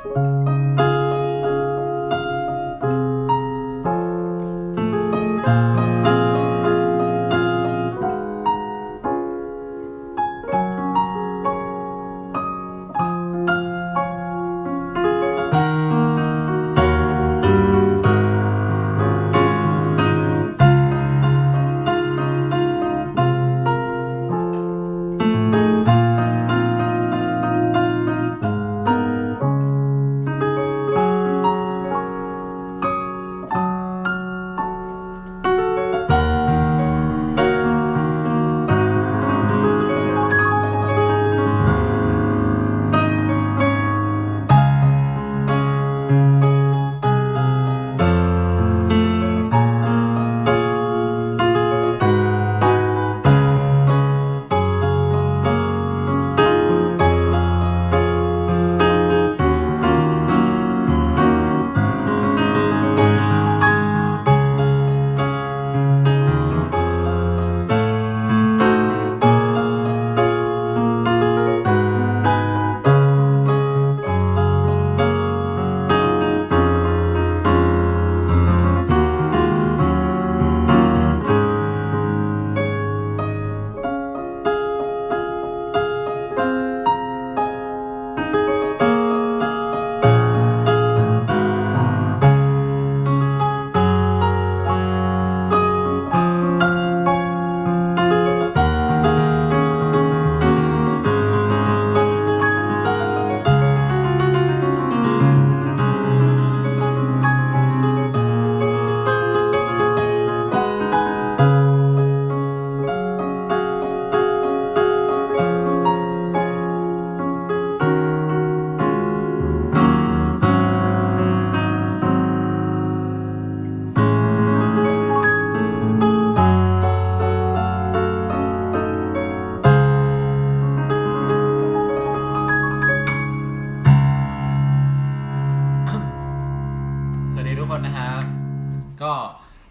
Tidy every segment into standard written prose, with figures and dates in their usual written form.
ว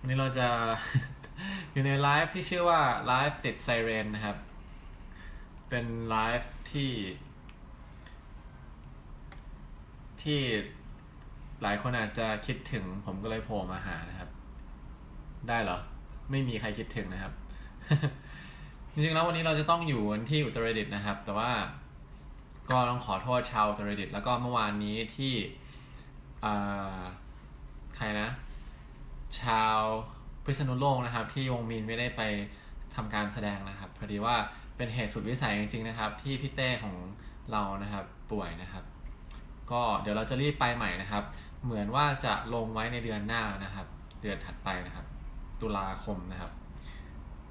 ันนี้เราจะ อยู่ในไลฟ์ที่ชื่อว่าไลฟ์ติดไซเรนนะครับเป็นไลฟ์ที่หลายคนอาจจะคิดถึงผมก็เลยโผล่มาหานะครับได้เหรอไม่มีใครคิดถึงนะครับ จริงๆแล้ววันนี้เราจะต้องอยู่กันที่อุตรดิตถ์นะครับแต่ว่าก็ต้องขอโทษชาวอุตรดิตถ์แล้วก็เมื่อวานนี้ที่ใครนะชาวพิษณุโลกนะครับที่วงมีนไม่ได้ไปทำการแสดงนะครับพอดีว่าเป็นเหตุสุดวิสัยจริงๆนะครับที่พี่เต้ของเรานะครับป่วยนะครับก็เดี๋ยวเราจะรีบไปใหม่นะครับเหมือนว่าจะลงไว้ในเดือนหน้านะครับเดือนถัดไปนะครับตุลาคมนะครับ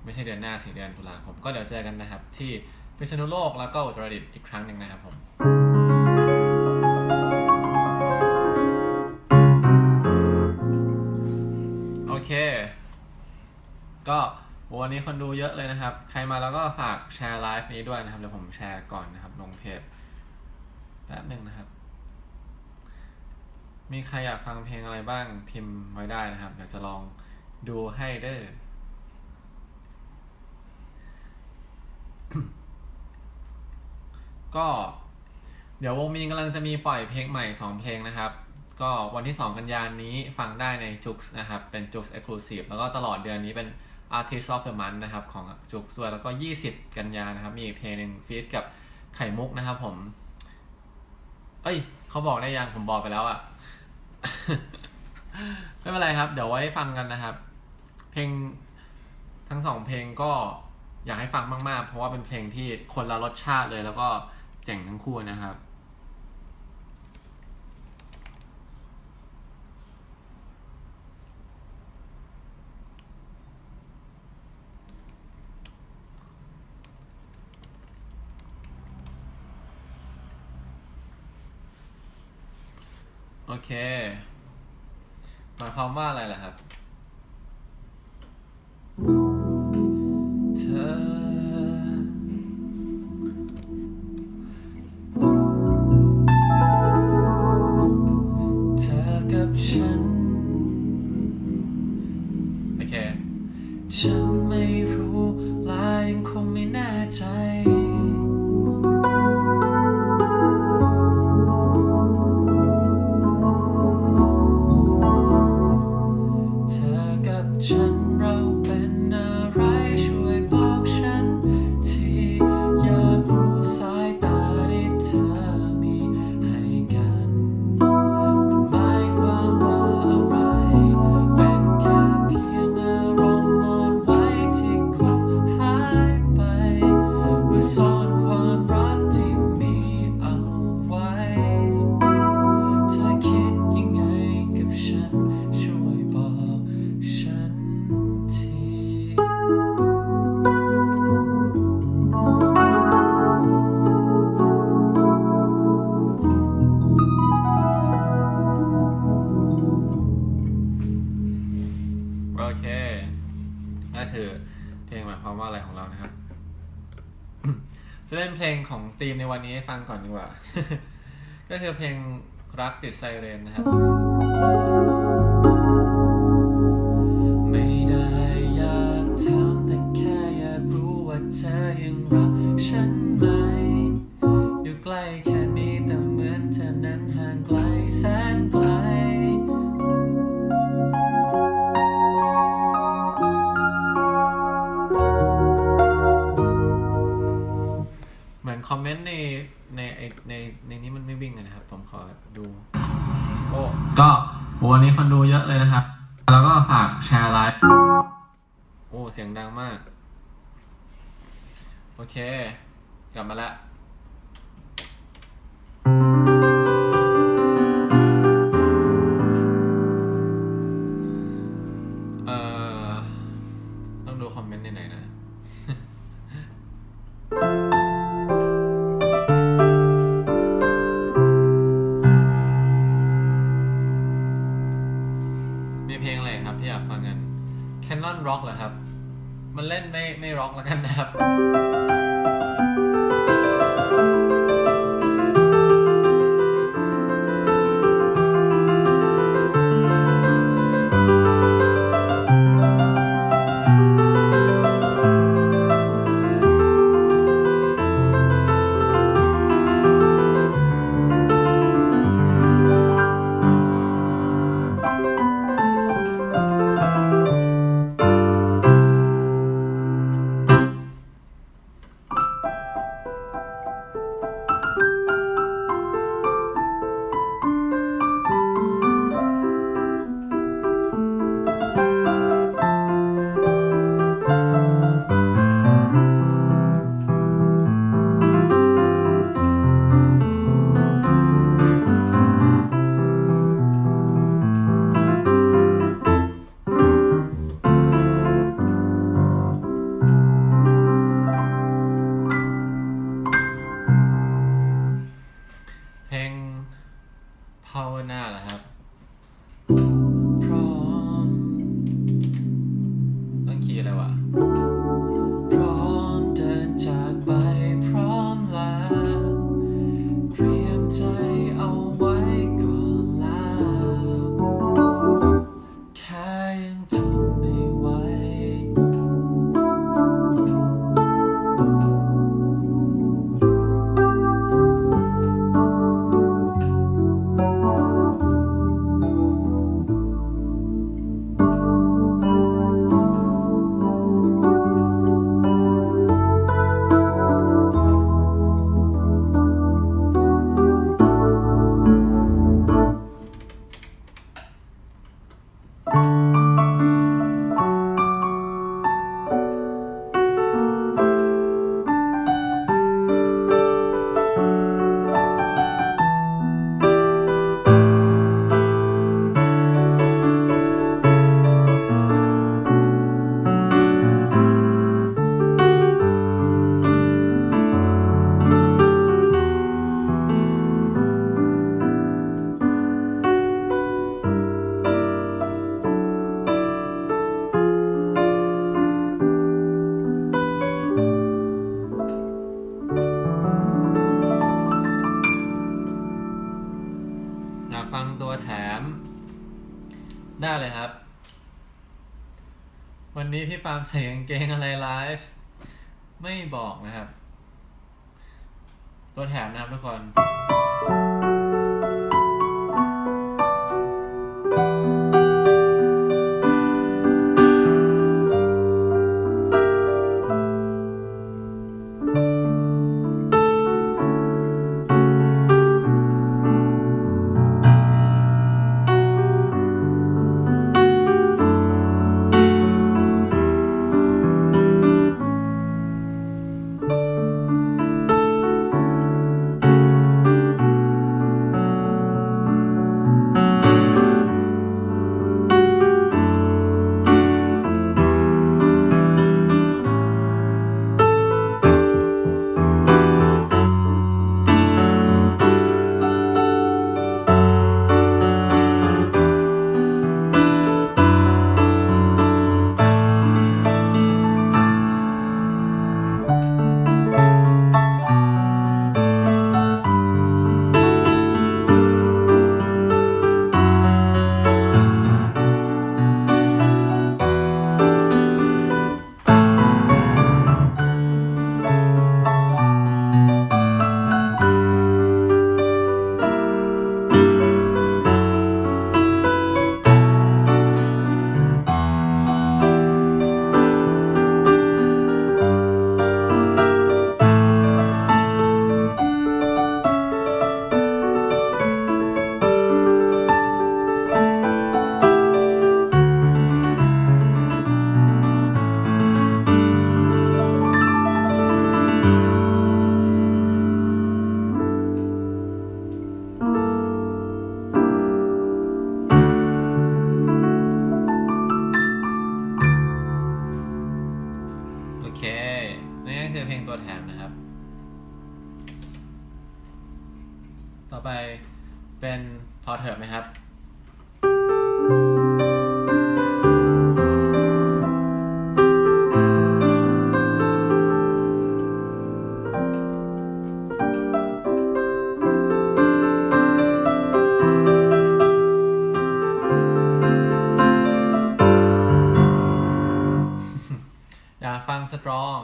ไม่ใช่เดือนหน้าสิเดือนตุลาคมก็เดี๋ยวเจอกันนะครับที่พิษณุโลกแล้วก็อุตรดิตถ์อีกครั้งหนึ่งนะครับผมโอเคก็วันนี้คนดูเยอะเลยนะครับใครมาแล้วก็ฝากแชร์ไลฟ์นี้ด้วยนะครับเดี๋ยวผมแชร์ก่อนนะครับลงเทปแป๊บนึงนะครับมีใครอยากฟังเพลงอะไรบ้างพิมพ์ไว้ได้นะครับเดี๋ยวจะลองดูให้เด้อ ก็เดี๋ยววงมีนกำลังจะมีปล่อยเพลงใหม่2เพลงนะครับก็วันที่2กันยายนนี้ฟังได้ใน Jux นะครับเป็น Jux Exclusive แล้วก็ตลอดเดือนนี้เป็น Artist of the Month นะครับของ Jux ด้วยแล้วก็20กันยายนนะครับมีเพลงนึงฟีทกับไข่มุกนะครับผมเขาบอกได้ยังผมบอกไปแล้วอะ ไม่เป็นไรครับเดี๋ยวไว้ฟังกันนะครับเพลงทั้ง2เพลงก็อยากให้ฟังมากๆเพราะว่าเป็นเพลงที่คนละรสชาติเลยแล้วก็เจ๋งทั้งคู่นะครับโอเคหมายความว่าอะไรล่ะครับเธอกับฉันโอเคฉันไม่รู้และยังคงไม่แน่ใจ อะไรของเรานะครับ จะเล่นเพลงของธีมในวันนี้ให้ฟังก่อนดีกว่า ก็คือเพลงรักติดไซเรนนะครับไม่ได้อยากทำแต่แค่อยากรู้ว่าเธอยังรักฉันไหมอยู่ใกล้แค่นี้แต่เหมือนเธอนั้นห่างไกลแสนไกลเหมือนคอมเมนต์ในนี้มันไม่วิ่งเลยนะครับผมขอดูโอ้ก็วันนี้คนดูเยอะเลยนะครับแล้วก็ฝากแชร์ไลฟ์โอ้เสียงดังมากโอเคกลับมาละต้องดูคอมเมนต์ไหนๆนะ มีเพลงอะไรครับที่อยากฟังกัน Canon Rock เหรอครับ มันเล่นไม่ร็อกแล้วกันนะครับเพลงภาวนาเหรอครับพร้อมต้องคีย์อะไรวะพร้อมเดินจากไปพร้อมลาเตรียมใจเอาไว้ก่อนลาแค่ยังทนไม่ไหวอยากฟังตัวแถมได้เลยครับวันนี้พี่ปาล์มใส่กางเกงอะไรไลฟ์ไม่บอกนะครับตัวแถมนะครับทุกคน ต่อไปเป็นพอเถอะไหมครับอยากฟังสตรอง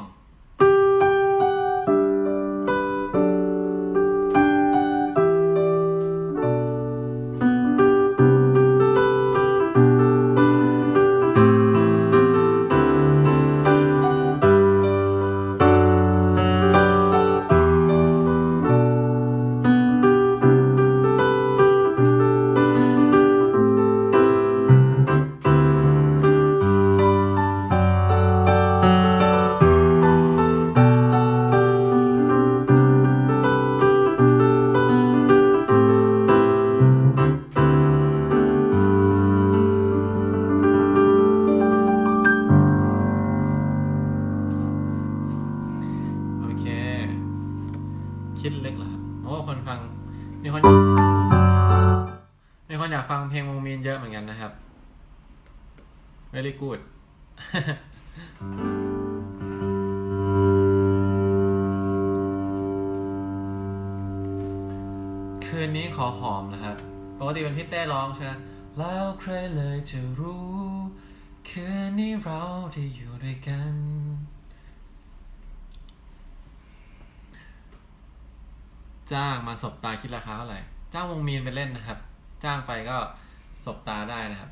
คิดลึกเหรอครับโอ้คนฟังมีคนอยากฟังเพลงวงมีนเยอะเหมือนกันนะครับ very good คืนนี้ขอหอมนะครับปกติเป็นพี่เต้ร้องใช่ไหมแล้วใครเลยจะรู้คืนนี้เราได้อยู่ด้วยกันจ้างมาสบตาคิดราคาเท่าไหร่จ้างวงมีนไปเล่นนะครับจ้างไปก็สบตาได้นะครับ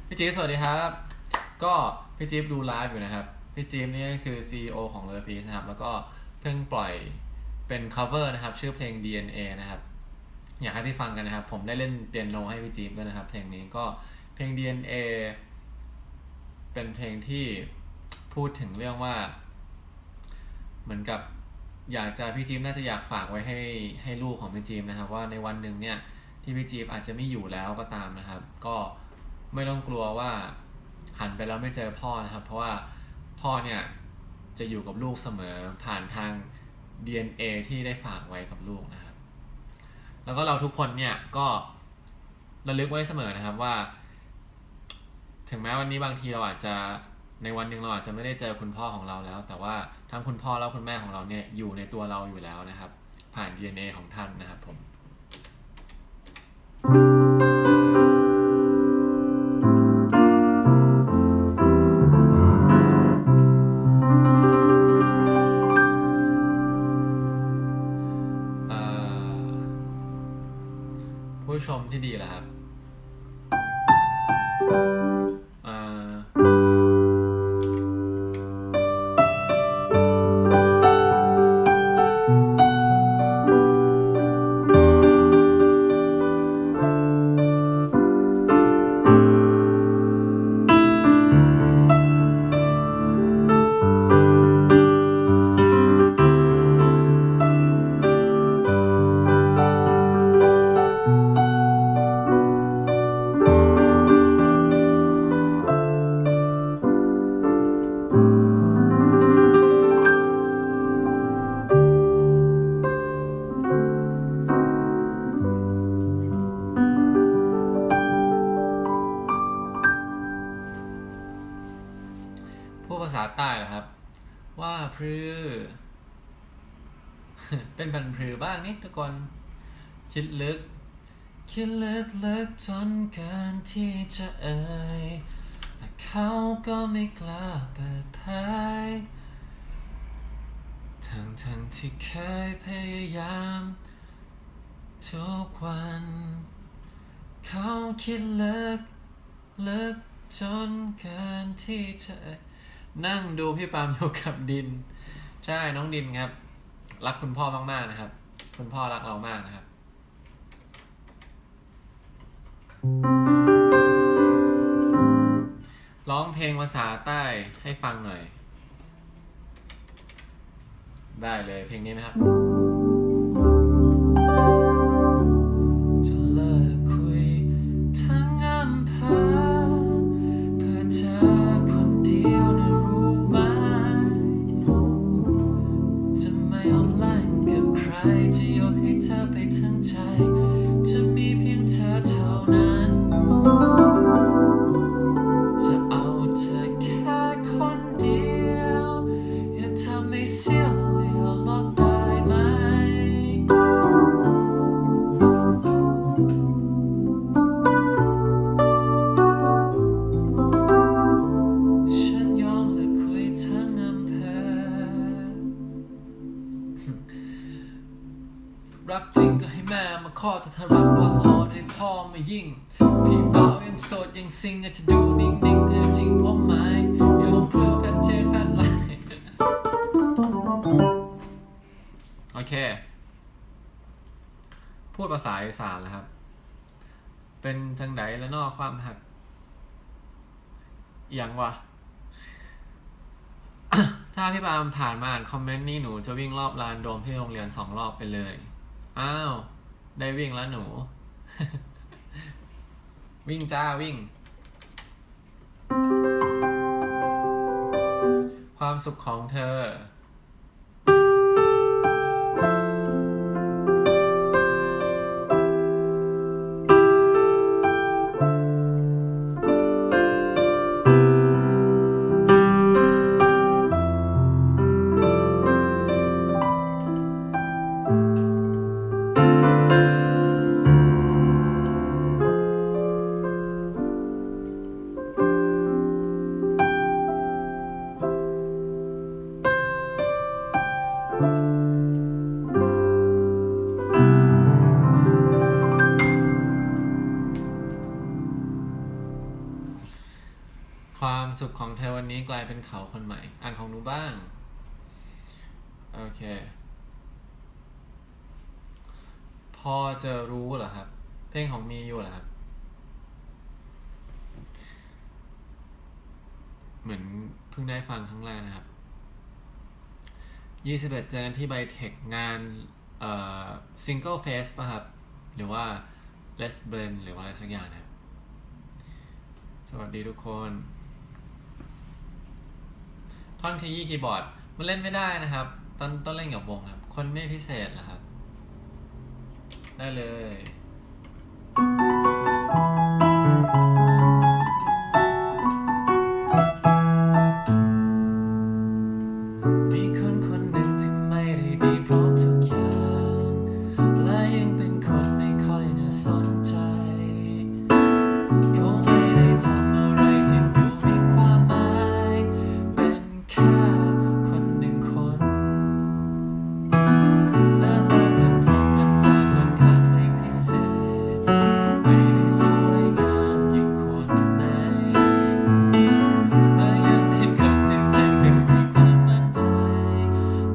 พี่จี๊บสวัสดีครับก็พี่จี๊บดูไลฟ์อยู่นะครับพี่จี๊บนี่ก็คือ CEO ของ Le Peace นะครับแล้วก็เพิ่งปล่อยเป็น cover นะครับชื่อเพลง DNA นะครับอยากให้พี่ฟังกันนะครับผมได้เล่นเปียโนให้พี่จี๊บด้วยนะครับเพลงนี้ก็เพลง DNA เป็นเพลงที่พูดถึงเรื่องว่าเหมือนกับอยากจะพี่จี๊บน่าจะอยากฝากไว้ให้ลูกของพี่จี๊บนะครับว่าในวันหนึ่งเนี่ยที่พี่จี๊บอาจจะไม่อยู่แล้วก็ตามนะครับก็ไม่ต้องกลัวว่าหันไปแล้วไม่เจอพ่อนะครับเพราะว่าพ่อเนี่ยจะอยู่กับลูกเสมอผ่านทาง DNA ที่ได้ฝากไว้กับลูกนะครับแล้วก็เราทุกคนเนี่ยก็ระลึกไว้เสมอนะครับว่าถึงแม้วันนี้บางทีเราอาจจะในวันหนึ่งเราอาจจะไม่ได้เจอคุณพ่อของเราแล้วแต่ว่าทั้งคุณพ่อและคุณแม่ของเราเนี่ยอยู่ในตัวเราอยู่แล้วนะครับผ่าน DNA ของท่านนะครับผมผู้ชมที่ดีแหละครับภาษาใต้เหรอครับว่าพรือเป็นพันพรือบ้างนี่ทุกคนคิดลึกจนเกินที่จะเอ่ยแต่เขาก็ไม่กล้าเปิดเผยทั้งที่เคยพยายามทุกวันเขาคิดลึกจนเกินที่จะนั่งดูพี่ปามอยู่กับดินใช่น้องดินครับรักคุณพ่อมากๆนะครับคุณพ่อรักเรามากนะครับร้องเพลงภาษาใต้ให้ฟังหน่อยได้เลยเพลงนี้ไหมครับจะเลิกคุยทั้งอำเภอเพื่อเธอคนเดียวนะรู้ไหม รักจริงก็ให้แม่มาขอแต่ถ้ารักวางโลดให้พ่อมายิ่งพี่เบายังโสดยังซิงอาจจะดูนิ่งๆแต่จริงผมไม่ยอมเพื่อแพทเจนแพทไลน์โอเคพูดภาษาอีสานแล้วครับเป็นจังไดแล้วนอกความหักอย่างวะ ถ้าพี่ปาล์มผ่านมาอ่านคอมเมนต์นี่หนูจะวิ่งรอบลานโดมที่โรงเรียน2 รอบไปเลยอ้าวได้วิ่งแล้วหนู วิ่งจ้าวิ่งความสุขของเธอความสุขของเธอวันนี้กลายเป็นเขาคนใหม่อ่านของหนูบ้างโอเคพอจะรู้เหรอครับเพลงของมีอยู่เหรอครับเหมือนเพิ่งได้ฟังครั้งแรกนะครับ21เจอกันที่ไบเทคงานซิงเกิลเฟสป่ะครับหรือว่า Let's Blend หรือว่าอะไรสักอย่างนะสวัสดีทุกคนท่อนขยี้คีย์บอร์ดมันเล่นไม่ได้นะครับต้นเล่นกับวงครับคนไม่พิเศษเหรอครับได้เลยมีคนคนหนึ่งที่ไม่ได้ดีพร้อมทุกอย่างและยังเป็นคนไม่ค่อยน่าสนใจเขาไม่ได้ทำอะไรที่ดูมีความหมายเป็นแค่คนหนึ่งคนหน้าตาก็ธรรมดาค่อนข้างไม่พิเศษไม่ได้สวยงามอย่างคนไหนและยังเป็นคนที่ไม่เคยมีความมั่นใจ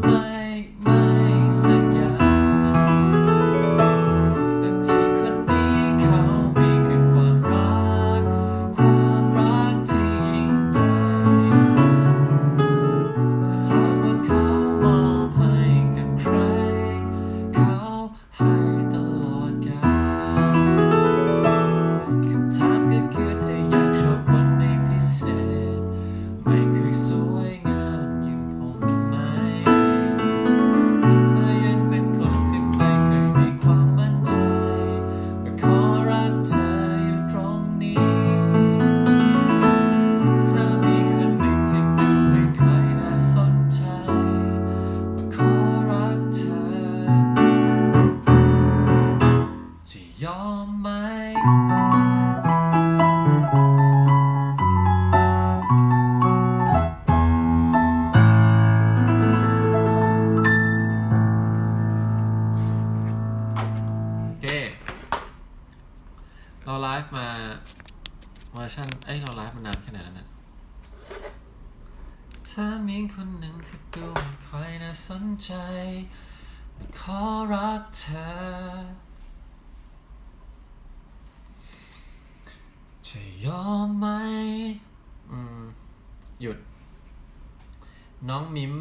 ไม่สักอย่างแต่ที่คนนี้เขามีคือความรักที่ยิ่งใหญ่ถ้าหากว่าเขามอบให้กับใครเขาให้ตลอดกาลคำถามก็คือเธออยากชอบคนไม่พิเศษไม่เคยสวยงามอย่างผมไหมและยังเป็นคนที่ไม่เคยมีความมั่นใจแต่ขอรักเธออยู่ตรงนี้ถ้ามีคนหนึ่งที่ดูไม่ค่อยน่าสนใจแต่ขอรักเธอจะยอมไหมโอเคเราไลฟ์มาเวอร์ชันเราไลฟ์มานานแค่ไหนแล้วนะถ้ามีคนหนึ่งที่ดูไม่ค่อยน่าสนใจแต่ขอรักเธอจะยอมไหมหยุดน้องมิม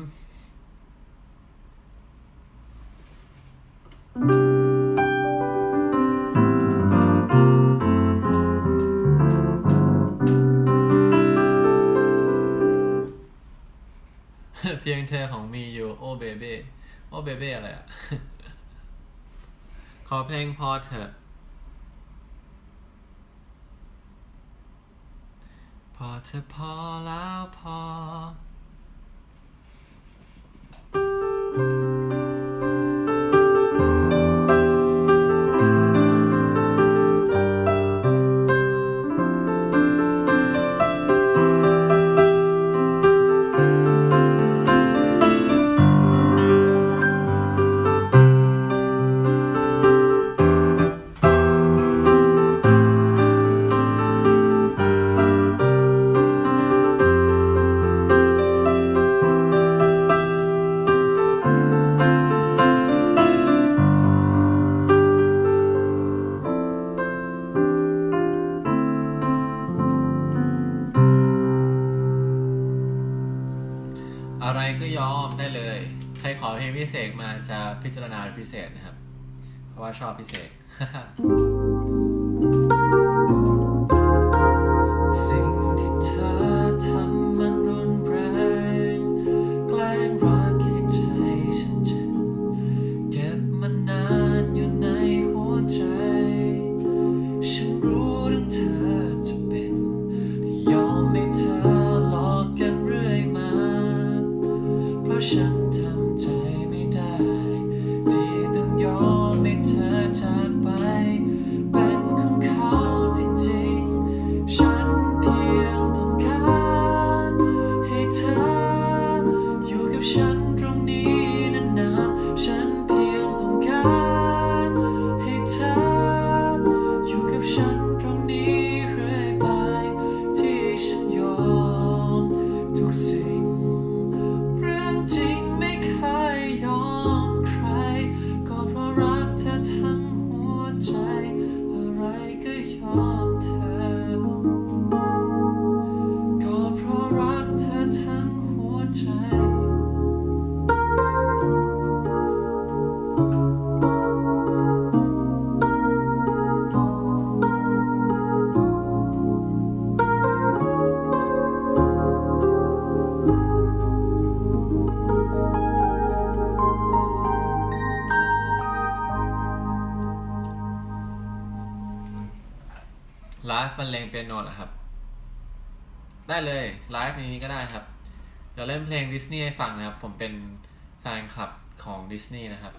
เพียงเธอของมีอยู่โอเบเบ้โอเบเบ้อะไรอ่ะ ขอเพลงพอเถอะพอเธอพอแล้วพอ พ ก็ยอมได้เลยใครขอเพลงพิเศษมาจะพิจารณาเป็นพิเศษนะครับเพราะว่าชอบพิเศษ สิ่งที่เธอทำมันรุนแรงแกล้งรักให้ใจฉันเจ็บเก็บมันนานอยู่ในหัวใจฉันรู้ถึงเธอจะเป็นที่ยอมให้เธอหลอกกันเรื่อยมาเพราะฉันทำใจไม่ได้ที่ต้องยอมให้เธอจากไปเป็นของเขาจริงๆฉันเพียงต้องการให้เธออยู่กับฉันตรงนี้นานๆฉันเพียงต้องการให้เธออยู่กับฉันตรงนี้เรื่อยไปที่ฉันยอมทุกสิ่งเรื่องจริงไม่เคยยอมใครก็เพราะรักเธอทั้งหัวใจอะไรก็ยอมเธอก็เพราะรักเธอทั้งหัวใจไลฟ์บรรเลงเปียโนเหรอครับได้เลยไลฟ์นี้ก็ได้ครับเดี๋ยวเล่นเพลงดิสนีย์ให้ฟังนะครับผมเป็นแฟนคลับของดิสนีย์นะครับ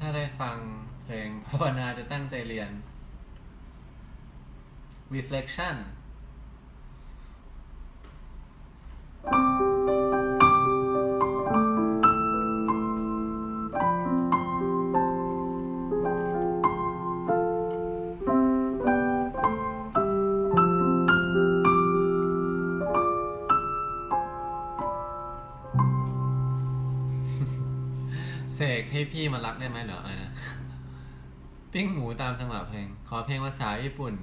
ถ้าได้ฟังเพลงภาวนาจะตั้งใจเรียน reflection เสกให้พี่มารักได้ไหมเหรออะไรนะปิ้งหมูตามจังหวะเพลงขอเพลงภาษาญี่ปุ่น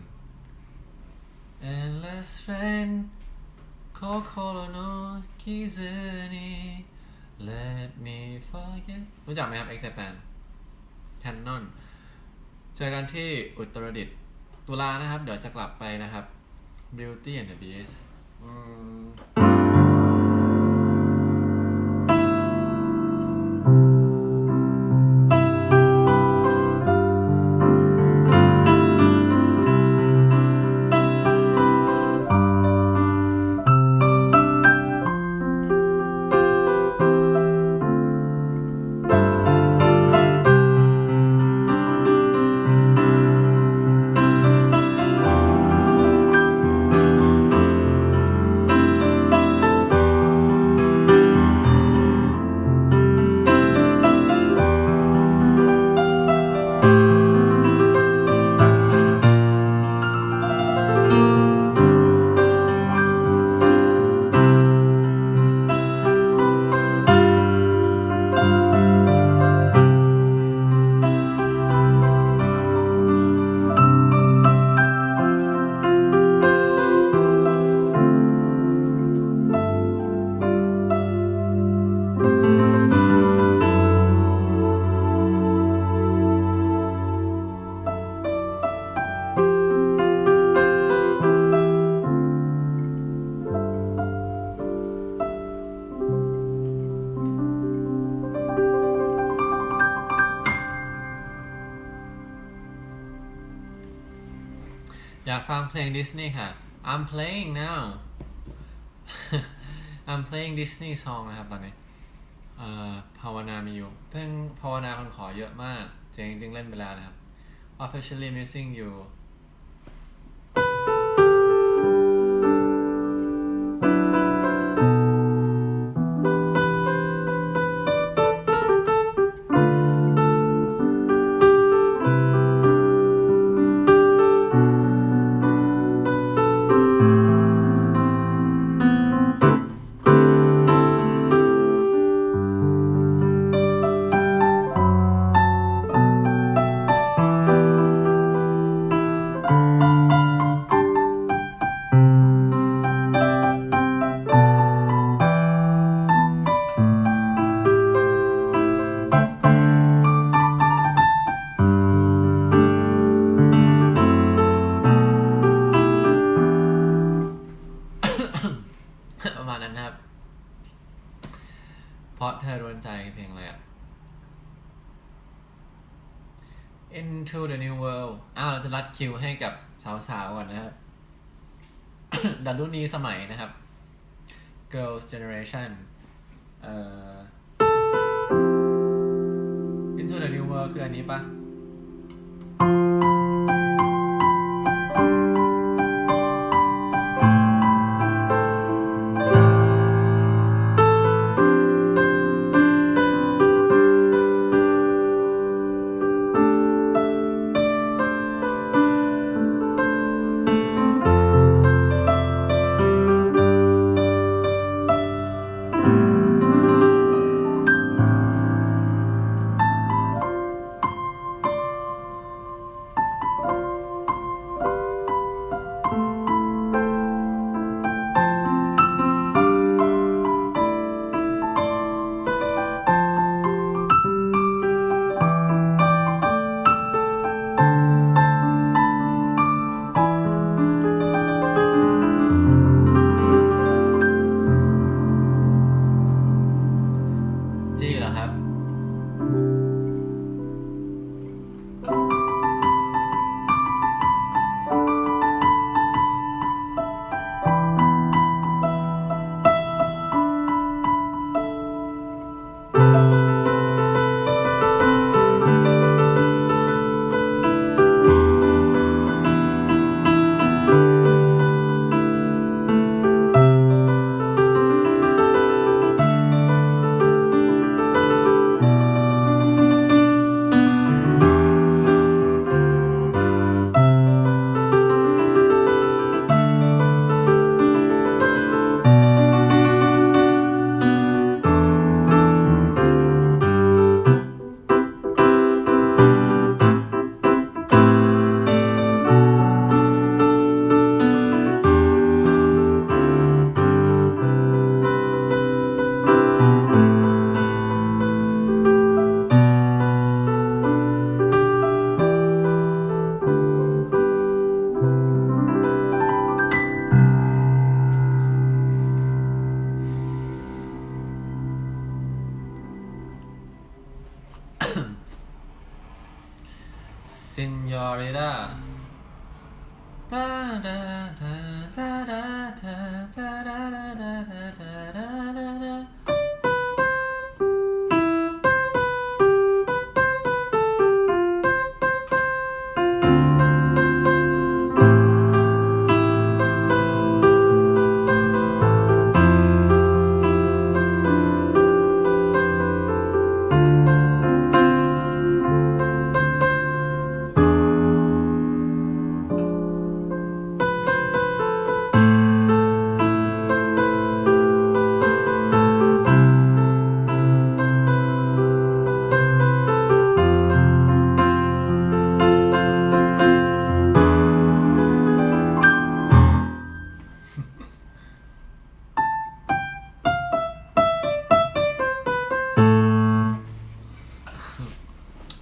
Endless rain Kokoro no kizu ni Let me forget รู้จักไหมครับ X Japan Canon เจอกันที่อุตรดิตถ์ ตุลานะครับเดี๋ยวจะกลับไปนะครับ Beauty and the Beast อยากฟังเพลงดิสนีย์ค่ะ I'm playing now I'm playing Disney song นะครับตอนนี้ภาวนามีอยู่เพลงภาวนาคนขอเยอะมากจริงๆเล่นไปแล้วนะครับ Officially Missing You ประมาณนั้นนะครับเพราะเธอรวนใจเพลงอะไรอ่ะ Into the New World เราจะรัดคิวให้กับสาวๆก่อนนะครับ ดันรุ่นนี้สมัยนะครับ Girls Generation Into the New World คืออันนี้ปะ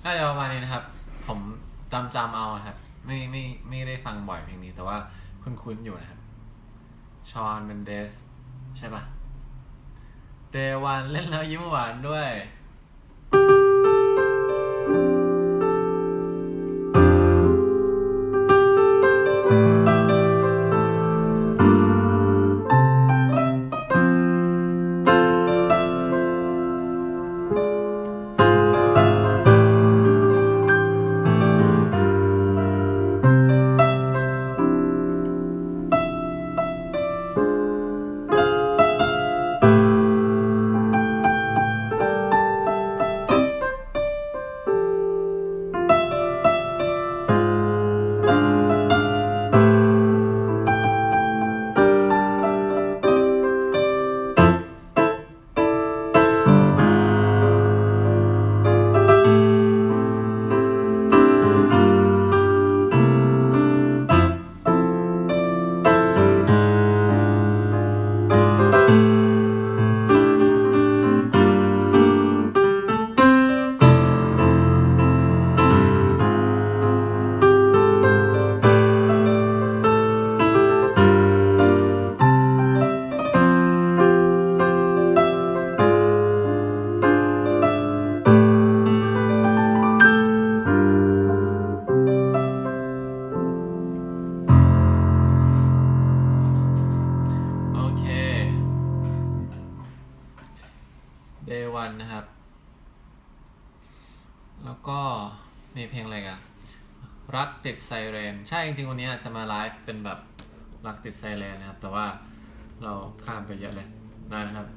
น่าจะประมาณนี้นะครับผมจำเอาครับไม่ได้ฟังบ่อยเพลงนี้แต่ว่าคุ้นๆอยู่นะครับชอนเมนเดสใช่ปะเดวันเล่นแล้วยิ้มหวานด้วยDay One นะครับแล้วก็มีเพลงอะไรกันรักติดไซเรนใช่จริงๆวันนี้จะมาไลฟ์เป็นแบบรักติดไซเรนนะครับแต่ว่าเราข้ามไปเยอะเลยนะครับ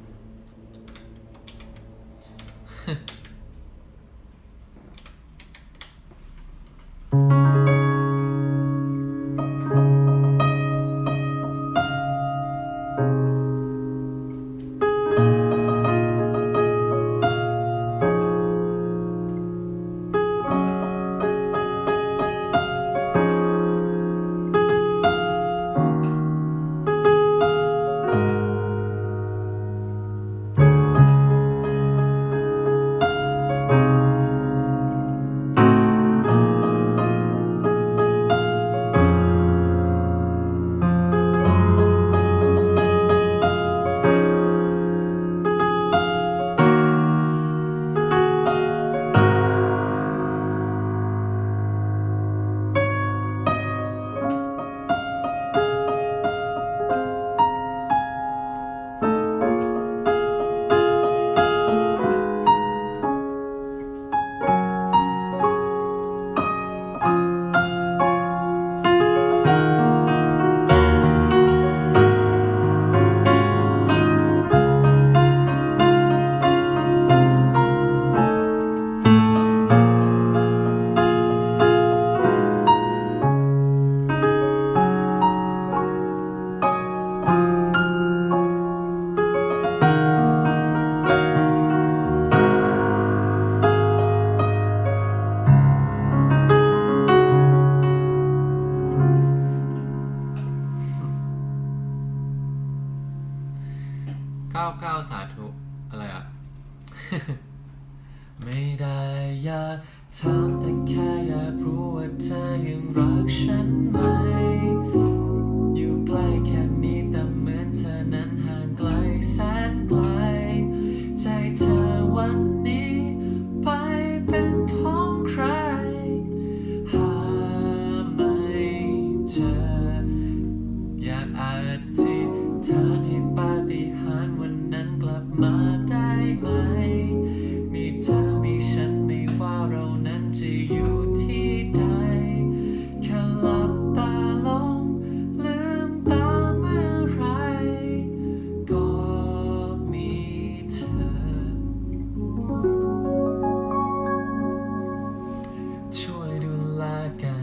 99สาธุอะไรอ่ะ ไม่ได้อยากถามแต่แค่อยากรู้ว่าเธอยังรักฉันไหมอยู่ใกล้แค่นี้แต่เหมือนเธอนั้นห่างไกลแสนไกลใจเธอวันนี้ไปเป็นของใครหาไม่เจอ กทีเธอให้ปาฏิหาริย์วันนั้นกลับมาได้ไหมมีเธอมีฉันไม่ว่าเรานั้นจะอยู่ที่ใดแค่หลับตาลงลืมตาเมื่อไรก็มีเธอช่วยดูแลกัน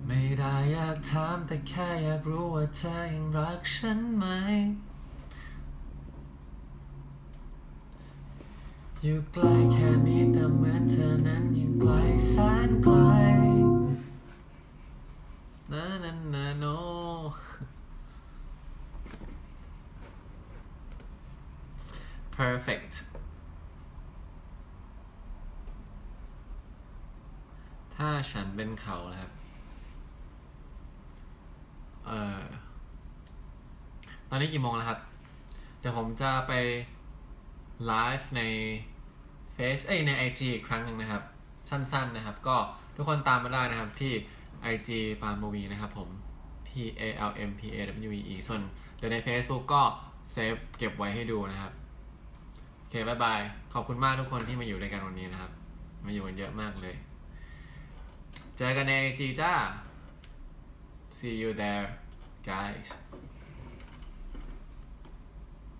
ไม่ได้อยากถามแต่แค่อยากรู้ว่าเธอยังรักฉันไหมอยู่ไกลแค่นี้แต่เหมือนเธอนั้นยังไกลแสนไกลนะโน perfect ถ้าฉันเป็นเขานะครับตอนนี้กี่โมงแล้วครับเดี๋ยวผมจะไปไลฟ์ในใน IG อีกครั้งหนึ่งนะครับสั้นๆนะครับก็ทุกคนตามมาได้นะครับที่ IG ปาล์มวีนะครับผม PALMPAWEE ส่วนเดี๋ยวใน Facebook ก็เซฟเก็บไว้ให้ดูนะครับโอเคบ๊ายบายขอบคุณมากทุกคนที่มาอยู่ด้วยกันวันนี้นะครับมาอยู่กันเยอะมากเลยเจอกันใน IG จ้า See you there guys